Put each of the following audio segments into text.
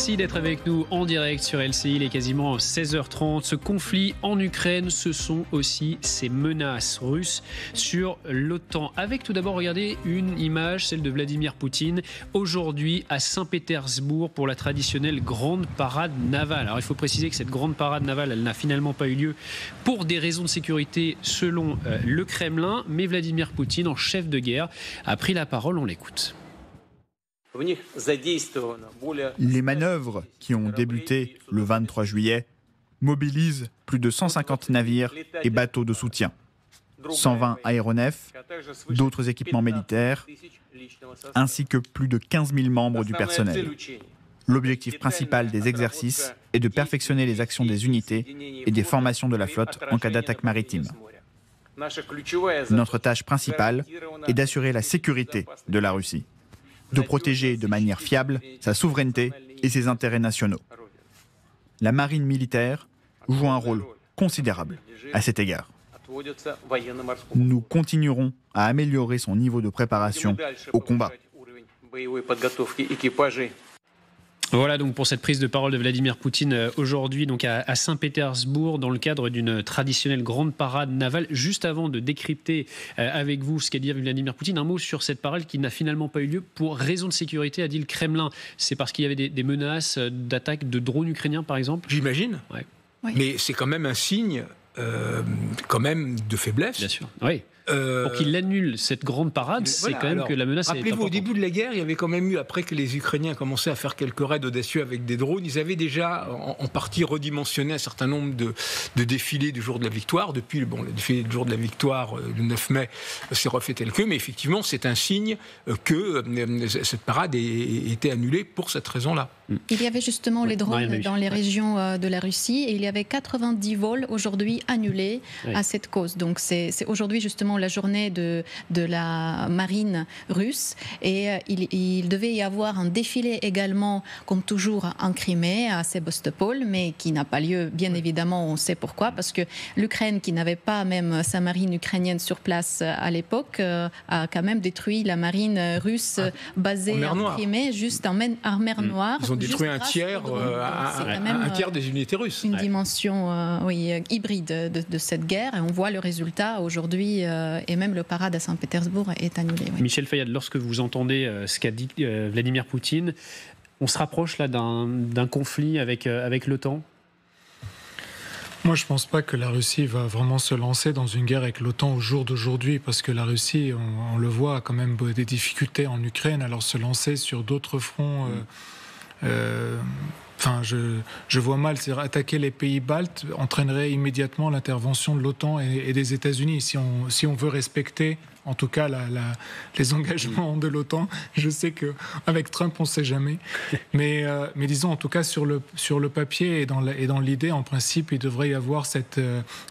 Merci d'être avec nous en direct sur LCI. Il est quasiment 16h30. Ce conflit en Ukraine, ce sont aussi ces menaces russes sur l'OTAN. Avec tout d'abord, regardez une image, celle de Vladimir Poutine, aujourd'hui à Saint-Pétersbourg pour la traditionnelle grande parade navale. Alors il faut préciser que cette grande parade navale, elle n'a finalement pas eu lieu pour des raisons de sécurité selon le Kremlin. Mais Vladimir Poutine, en chef de guerre, a pris la parole. On l'écoute. Les manœuvres qui ont débuté le 23 juillet mobilisent plus de 150 navires et bateaux de soutien, 120 aéronefs, d'autres équipements militaires, ainsi que plus de 15 000 membres du personnel. L'objectif principal des exercices est de perfectionner les actions des unités et des formations de la flotte en cas d'attaque maritime. Notre tâche principale est d'assurer la sécurité de la Russie, de protéger de manière fiable sa souveraineté et ses intérêts nationaux. La marine militaire joue un rôle considérable à cet égard. Nous continuerons à améliorer son niveau de préparation au combat. Voilà donc pour cette prise de parole de Vladimir Poutine aujourd'hui donc à Saint-Pétersbourg dans le cadre d'une traditionnelle grande parade navale. Juste avant de décrypter avec vous ce qu'a dit Vladimir Poutine, un mot sur cette parade qui n'a finalement pas eu lieu pour raison de sécurité, a dit le Kremlin. C'est parce qu'il y avait des menaces d'attaque de drones ukrainiens par exemple ? J'imagine, ouais. Oui. Mais c'est quand même un signe quand même de faiblesse. Bien sûr, oui. Pour qu'il annule cette grande parade, c'est voilà, quand même alors, que la menace est importante. Rappelez-vous, au début de la guerre, il y avait quand même eu, après que les Ukrainiens commençaient à faire quelques raids audacieux avec des drones, ils avaient déjà en partie redimensionné un certain nombre de défilés du jour de la victoire. Depuis le défilé du jour de la victoire, le 9 mai, s'est refait tel que, mais effectivement, c'est un signe que cette parade était annulée pour cette raison-là. Il y avait justement les drones dans les régions de la Russie et il y avait 90 vols aujourd'hui annulés à cette cause. Donc c'est aujourd'hui justement la journée de la marine russe et il devait y avoir un défilé également, comme toujours en Crimée, à Sébastopol, mais qui n'a pas lieu, bien évidemment, on sait pourquoi, parce que l'Ukraine, qui n'avait pas même sa marine ukrainienne sur place à l'époque, a quand même détruit la marine russe basée en Crimée, juste en mer Noire. Ils ont détruit un tiers des unités russes. Une dimension hybride de cette guerre, et on voit le résultat aujourd'hui, et même le parade à Saint-Pétersbourg est annulé. Oui. Michel Fayad, lorsque vous entendez ce qu'a dit Vladimir Poutine, on se rapproche là d'un conflit avec l'OTAN ? Moi, je ne pense pas que la Russie va vraiment se lancer dans une guerre avec l'OTAN au jour d'aujourd'hui, parce que la Russie, on le voit, a quand même des difficultés en Ukraine. Alors se lancer sur d'autres fronts... je vois mal, c'est-à-dire attaquer les pays baltes entraînerait immédiatement l'intervention de l'OTAN et des États-Unis. Si on veut respecter, en tout cas, les engagements de l'OTAN, je sais qu'avec Trump, on ne sait jamais. Mais disons, en tout cas, sur le papier et dans l'idée, en principe, il devrait y avoir cette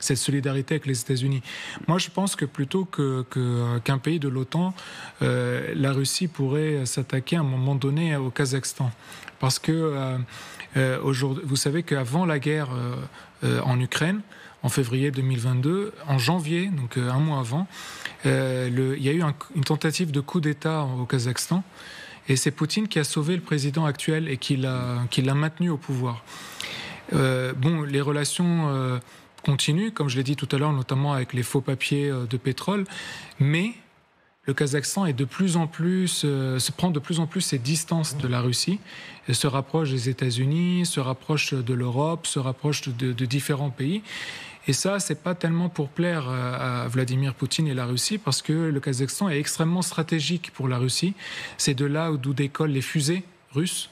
solidarité avec les États-Unis. Moi, je pense que plutôt qu'un pays de l'OTAN, la Russie pourrait s'attaquer à un moment donné au Kazakhstan. Parce que aujourd'hui, vous savez qu'avant la guerre en Ukraine, en février 2022, en janvier, donc un mois avant, il y a eu une tentative de coup d'État au Kazakhstan. Et c'est Poutine qui a sauvé le président actuel et qui l'a maintenu au pouvoir. Les relations continuent, comme je l'ai dit tout à l'heure, notamment avec les faux papiers de pétrole, mais le Kazakhstan est se prend de plus en plus ses distances de la Russie, et se rapproche des États-Unis, se rapproche de l'Europe, se rapproche de différents pays. Et ça, c'est pas tellement pour plaire à Vladimir Poutine et la Russie, parce que le Kazakhstan est extrêmement stratégique pour la Russie. C'est de là d'où décollent les fusées russes.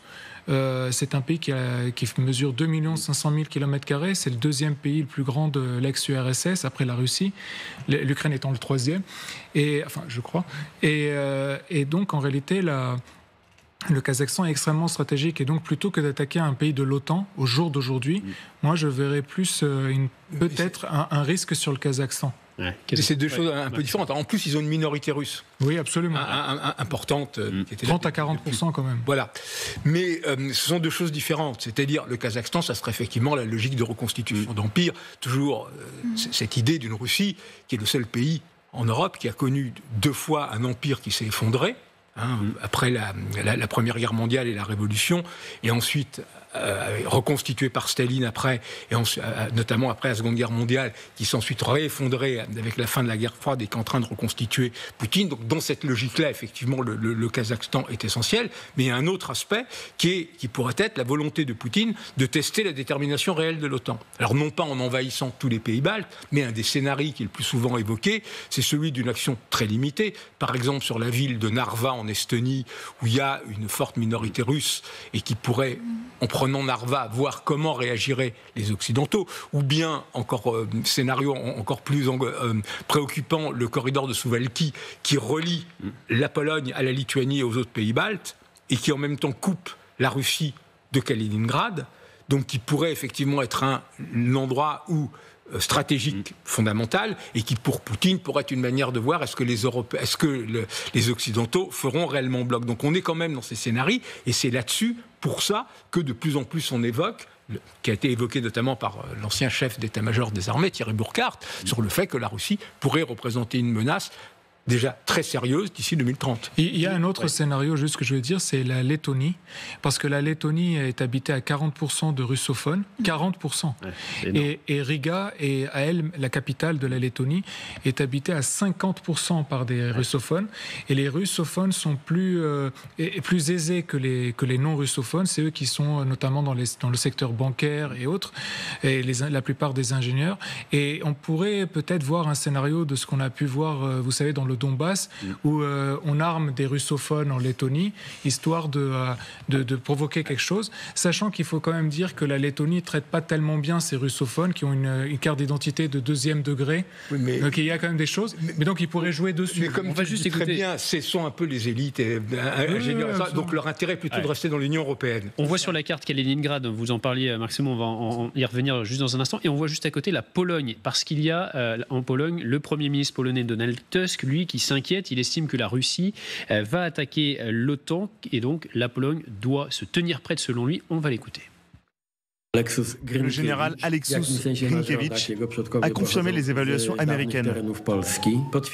C'est un pays qui mesure 2 500 000 km². C'est le deuxième pays le plus grand de l'ex-URSS, après la Russie, l'Ukraine étant le troisième, je crois. Et donc, en réalité, le Kazakhstan est extrêmement stratégique. Et donc, plutôt que d'attaquer un pays de l'OTAN au jour d'aujourd'hui, moi, je verrais plus peut-être un risque sur le Kazakhstan. Ouais. C'est deux choses un peu différentes. En plus, ils ont une minorité russe. Oui, absolument. Importante. Qui était 30 à 40% quand même. Voilà. Mais ce sont deux choses différentes. C'est-à-dire, le Kazakhstan, ça serait effectivement la logique de reconstitution d'empire. Toujours cette idée d'une Russie qui est le seul pays en Europe qui a connu 2 fois un empire qui s'est effondré. après la Première Guerre mondiale et la Révolution, et ensuite reconstitué par Staline après, et notamment après la Seconde Guerre mondiale, qui s'est ensuite réeffondré avec la fin de la guerre froide et qui est en train de reconstituer Poutine. Donc dans cette logique-là, effectivement, le Kazakhstan est essentiel, mais il y a un autre aspect qui pourrait être la volonté de Poutine de tester la détermination réelle de l'OTAN. Alors non pas en envahissant tous les pays baltes, mais un des scénarios qui est le plus souvent évoqué, c'est celui d'une action très limitée, par exemple sur la ville de Narva en Estonie, où il y a une forte minorité russe et qui pourrait, en prenant Narva, voir comment réagiraient les Occidentaux, ou bien, scénario encore plus préoccupant, le corridor de Suwałki, qui relie la Pologne à la Lituanie et aux autres pays baltes, et qui en même temps coupe la Russie de Kaliningrad, donc qui pourrait effectivement être un endroit stratégique fondamental, et qui pour Poutine pourrait être une manière de voir est-ce que les Occidentaux feront réellement bloc. Donc on est quand même dans ces scénarios, et c'est là-dessus, pour ça, que de plus en plus on évoque, qui a été évoqué notamment par l'ancien chef d'état-major des armées, Thierry Burkhardt, sur le fait que la Russie pourrait représenter une menace déjà très sérieuse d'ici 2030. Il y a un autre scénario, juste que je veux dire, c'est la Lettonie, parce que la Lettonie est habitée à 40% de russophones, 40%. Ouais, et Riga, à elle, la capitale de la Lettonie, est habitée à 50% par des russophones, et les russophones sont plus aisés que les non-russophones, c'est eux qui sont notamment dans le secteur bancaire et autres, et la plupart des ingénieurs, et on pourrait peut-être voir un scénario de ce qu'on a pu voir, vous savez, dans le Donbass, où on arme des russophones en Lettonie, histoire de provoquer quelque chose, sachant qu'il faut quand même dire que la Lettonie ne traite pas tellement bien ces russophones qui ont une carte d'identité de 2e degré. Oui, donc il y a quand même des choses, mais donc ils pourraient jouer dessus. Mais comme on va juste écouter très bien, ce sont un peu les élites donc leur intérêt est plutôt de rester dans l'Union européenne. On voit sur la carte Kaliningrad, vous en parliez Marc-Simon, on va y revenir juste dans un instant, et on voit juste à côté la Pologne, parce qu'il y a en Pologne le Premier ministre polonais Donald Tusk, lui, qui s'inquiète. Il estime que la Russie va attaquer l'OTAN, et donc la Pologne doit se tenir prête selon lui. On va l'écouter. Le général Aleksus Grynkewicz a confirmé les évaluations américaines.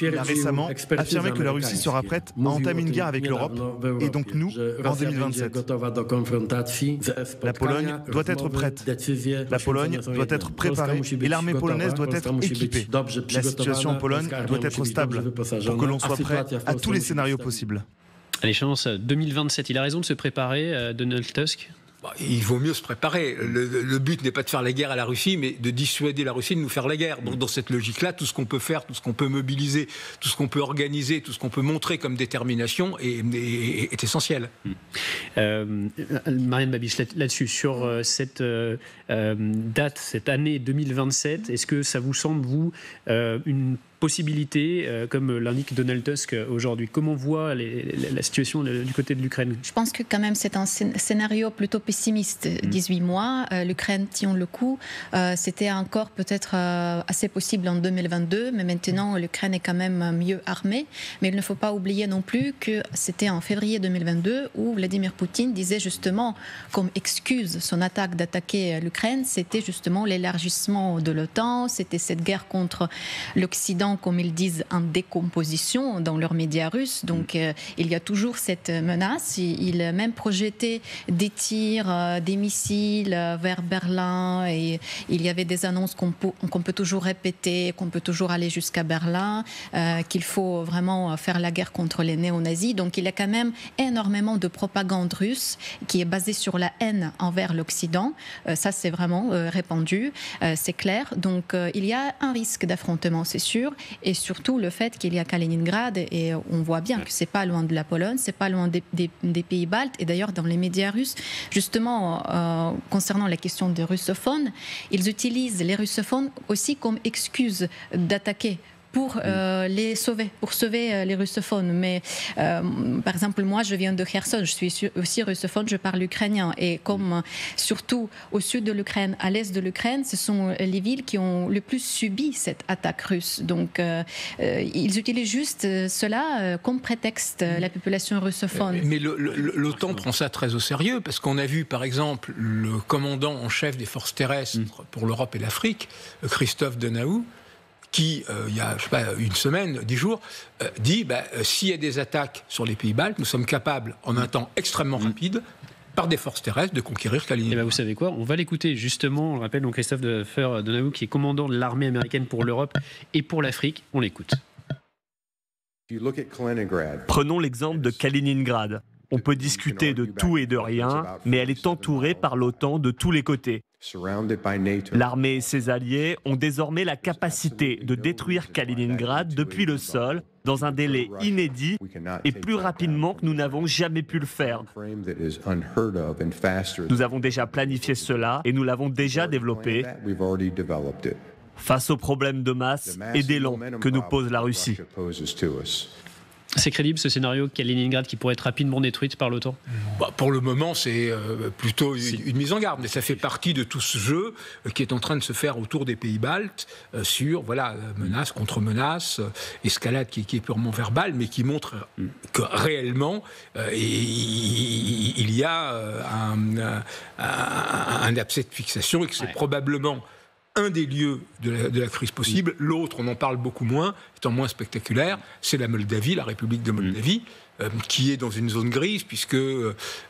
Il a récemment affirmé que la Russie sera prête à entamer une guerre avec l'Europe, et donc nous, en 2027. La Pologne doit être prête. La Pologne doit être préparée, et l'armée polonaise doit être équipée. La situation en Pologne doit être stable pour que l'on soit prêt à tous les scénarios possibles. L'échéance 2027, il a raison de se préparer, Donald Tusk ? Il vaut mieux se préparer. Le but n'est pas de faire la guerre à la Russie, mais de dissuader la Russie de nous faire la guerre. Donc dans cette logique-là, tout ce qu'on peut faire, tout ce qu'on peut mobiliser, tout ce qu'on peut organiser, tout ce qu'on peut montrer comme détermination est essentiel. Marianne Babis, là-dessus, sur cette date, cette année 2027, est-ce que ça vous semble, vous, une possibilité, comme l'indique Donald Tusk aujourd'hui? Comment voit la situation du côté de l'Ukraine? Je pense que quand même c'est un scénario plutôt pessimiste. 18 mois, l'Ukraine tient le coup. C'était encore peut-être assez possible en 2022, mais maintenant l'Ukraine est quand même mieux armée. Mais il ne faut pas oublier non plus que c'était en février 2022 où Vladimir Poutine disait justement, comme excuse son attaque d'attaquer l'Ukraine, c'était justement l'élargissement de l'OTAN, c'était cette guerre contre l'Occident, comme ils disent, en décomposition dans leurs médias russes. Donc il y a toujours cette menace. Il a même projeté des tirs, des missiles vers Berlin, et il y avait des annonces qu'on peut toujours répéter, qu'on peut toujours aller jusqu'à Berlin, qu'il faut vraiment faire la guerre contre les néo-nazis. Donc il y a quand même énormément de propagande russe qui est basée sur la haine envers l'Occident. Ça, c'est vraiment répandu, c'est clair. Donc il y a un risque d'affrontement, c'est sûr. Et surtout le fait qu'il y a Kaliningrad, et on voit bien que c'est pas loin de la Pologne, c'est pas loin des pays baltes. Et d'ailleurs dans les médias russes, justement concernant la question des russophones, ils utilisent les russophones aussi comme excuse d'attaquer pour les sauver, pour sauver les russophones. Mais par exemple, moi, je viens de Kherson, je suis aussi russophone, je parle ukrainien. Et comme surtout au sud de l'Ukraine, à l'est de l'Ukraine, ce sont les villes qui ont le plus subi cette attaque russe. Donc, ils utilisent juste cela comme prétexte, la population russophone. Mais l'OTAN prend ça très au sérieux, parce qu'on a vu, par exemple, le commandant en chef des forces terrestres pour l'Europe et l'Afrique, Christophe Denaou, qui, il y a une semaine, 10 jours, dit s'il y a des attaques sur les pays baltes, nous sommes capables, en un temps extrêmement rapide, par des forces terrestres, de conquérir Kaliningrad. Vous savez quoi, on va l'écouter justement. On rappelle donc Christophe Donohue, qui est commandant de l'armée américaine pour l'Europe et pour l'Afrique. On l'écoute. Prenons l'exemple de Kaliningrad. On peut discuter de tout et de rien, mais elle est entourée par l'OTAN de tous les côtés. L'armée et ses alliés ont désormais la capacité de détruire Kaliningrad depuis le sol dans un délai inédit et plus rapidement que nous n'avons jamais pu le faire. Nous avons déjà planifié cela et nous l'avons déjà développé face aux problèmes de masse et d'élan que nous pose la Russie. C'est crédible ce scénario, Kaliningrad qui pourrait être rapidement détruite par l'OTAN? Pour le moment, c'est plutôt une mise en garde, mais ça fait partie de tout ce jeu qui est en train de se faire autour des pays baltes sur menace contre menace, escalade qui est purement verbale, mais qui montre que réellement il y a un abcès de fixation et que c'est probablement un des lieux de la crise possible. L'autre, on en parle beaucoup moins, étant moins spectaculaire, c'est la Moldavie, la République de Moldavie, qui est dans une zone grise, puisque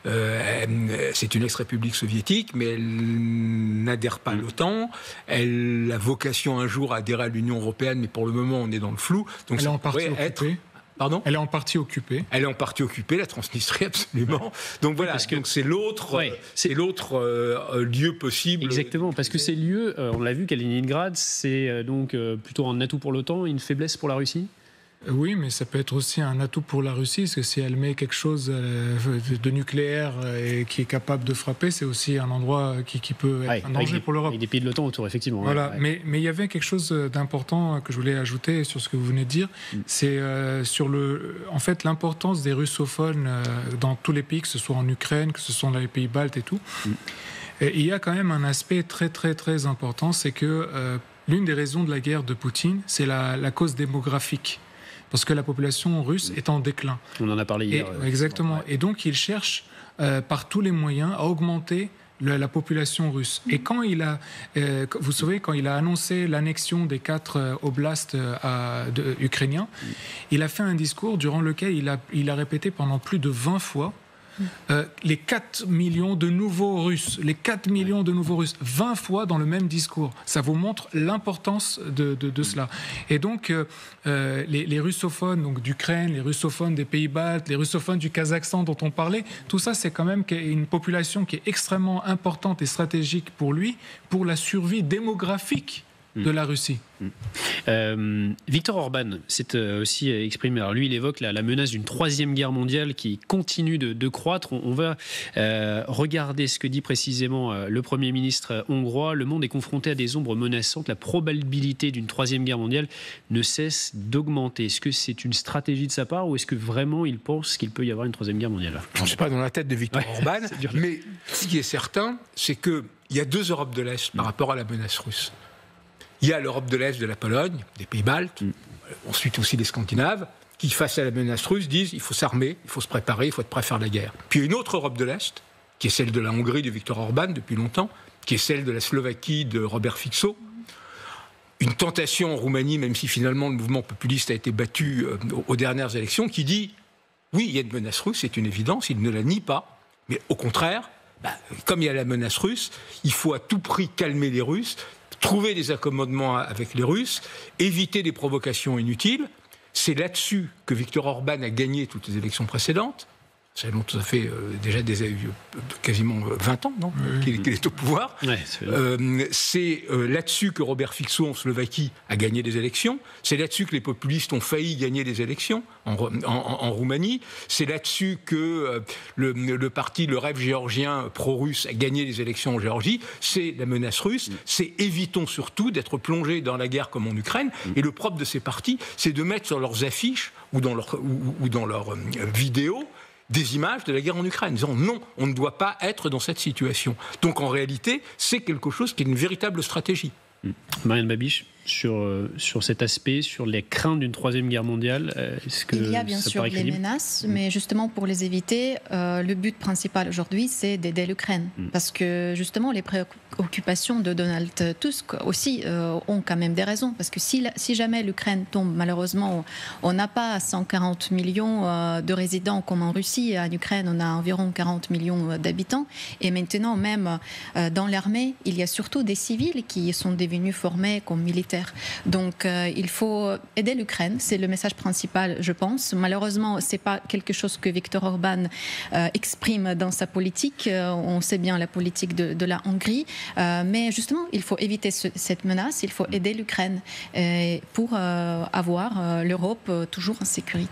c'est une ex-république soviétique, mais elle n'adhère pas à l'OTAN. Elle a vocation un jour à adhérer à l'Union européenne, mais pour le moment, on est dans le flou. Donc elle est en partie occupée. Pardon ? Elle est en partie occupée. Elle est en partie occupée, la Transnistrie, absolument. Donc voilà, donc c'est l'autre lieu possible. Exactement, parce que ces lieux, on l'a vu, Kaliningrad, c'est donc plutôt un atout pour l'OTAN, une faiblesse pour la Russie ? Oui, mais ça peut être aussi un atout pour la Russie, parce que si elle met quelque chose de nucléaire et qui est capable de frapper, c'est aussi un endroit qui peut être un danger pour l'Europe. Avec des pays de l'OTAN autour, effectivement. Voilà, mais il y avait quelque chose d'important que je voulais ajouter sur ce que vous venez de dire, c'est sur en fait, l'importance des russophones dans tous les pays, que ce soit en Ukraine, que ce soit dans les pays baltes et tout. Et il y a quand même un aspect très très très important, c'est que l'une des raisons de la guerre de Poutine, c'est la cause démographique. Parce que la population russe est en déclin. On en a parlé hier. Exactement. Et donc, il cherche par tous les moyens à augmenter la population russe. Et quand vous savez, quand il a annoncé l'annexion des 4 oblasts ukrainiens, il a fait un discours durant lequel il a répété pendant plus de 20 fois les 4 millions de nouveaux Russes, 20 fois dans le même discours. Ça vous montre l'importance de cela. Et donc, les russophones donc, d'Ukraine, les russophones des pays baltes, les russophones du Kazakhstan dont on parlait, tout ça, c'est quand même une population qui est extrêmement importante et stratégique pour lui, pour la survie démographique de la Russie. Viktor Orban s'est aussi exprimé. Alors lui, il évoque la menace d'une 3e guerre mondiale qui continue de croître. On va regarder ce que dit précisément le Premier ministre hongrois. Le monde est confronté à des ombres menaçantes. La probabilité d'une 3e guerre mondiale ne cesse d'augmenter. Est-ce que c'est une stratégie de sa part ou est-ce que vraiment il pense qu'il peut y avoir une 3e guerre mondiale ? Je ne suis pas dans la tête de Viktor Orban, mais ce qui est certain, c'est qu'il y a 2 Europes de l'Est par rapport à la menace russe. Il y a l'Europe de l'Est de la Pologne, des pays baltes, ensuite aussi les Scandinaves, qui, face à la menace russe, disent il faut s'armer, il faut se préparer, il faut être prêt à faire la guerre. Puis il y a une autre Europe de l'Est, qui est celle de la Hongrie de Viktor Orban depuis longtemps, qui est celle de la Slovaquie de Robert Fico. Une tentation en Roumanie, même si finalement le mouvement populiste a été battu aux dernières élections, qui dit oui, il y a une menace russe, c'est une évidence, il ne la nie pas, mais au contraire, comme il y a la menace russe, il faut à tout prix calmer les Russes, trouver des accommodements avec les Russes, éviter des provocations inutiles. C'est là-dessus que Viktor Orban a gagné toutes les élections précédentes. Ça fait déjà quasiment 20 ans qu'il est au pouvoir. C'est là-dessus que Robert Fico en Slovaquie a gagné des élections. C'est là-dessus que les populistes ont failli gagner des élections en Roumanie. C'est là-dessus que le parti Le Rêve géorgien pro-russe a gagné des élections en Géorgie. C'est la menace russe. C'est évitons surtout d'être plongés dans la guerre comme en Ukraine. Et le propre de ces partis, c'est de mettre sur leurs affiches ou dans leurs vidéos des images de la guerre en Ukraine, disant non, on ne doit pas être dans cette situation. Donc en réalité, c'est quelque chose qui est une véritable stratégie. Marianne Babiche, sur cet aspect, sur les craintes d'une troisième guerre mondiale? Est-ce que il y a bien sûr des menaces, mais justement pour les éviter, le but principal aujourd'hui, c'est d'aider l'Ukraine. Parce que justement, les préoccupations de Donald Tusk aussi ont quand même des raisons. Parce que si jamais l'Ukraine tombe, malheureusement, on n'a pas 140 millions de résidents comme en Russie. En Ukraine, on a environ 40 millions d'habitants. Et maintenant, même dans l'armée, il y a surtout des civils qui sont devenus formés comme militaires. Donc, il faut aider l'Ukraine. C'est le message principal, je pense. Malheureusement, ce n'est pas quelque chose que Viktor Orban exprime dans sa politique. On sait bien la politique de la Hongrie. Mais justement, il faut éviter cette menace. Il faut aider l'Ukraine pour avoir l'Europe toujours en sécurité.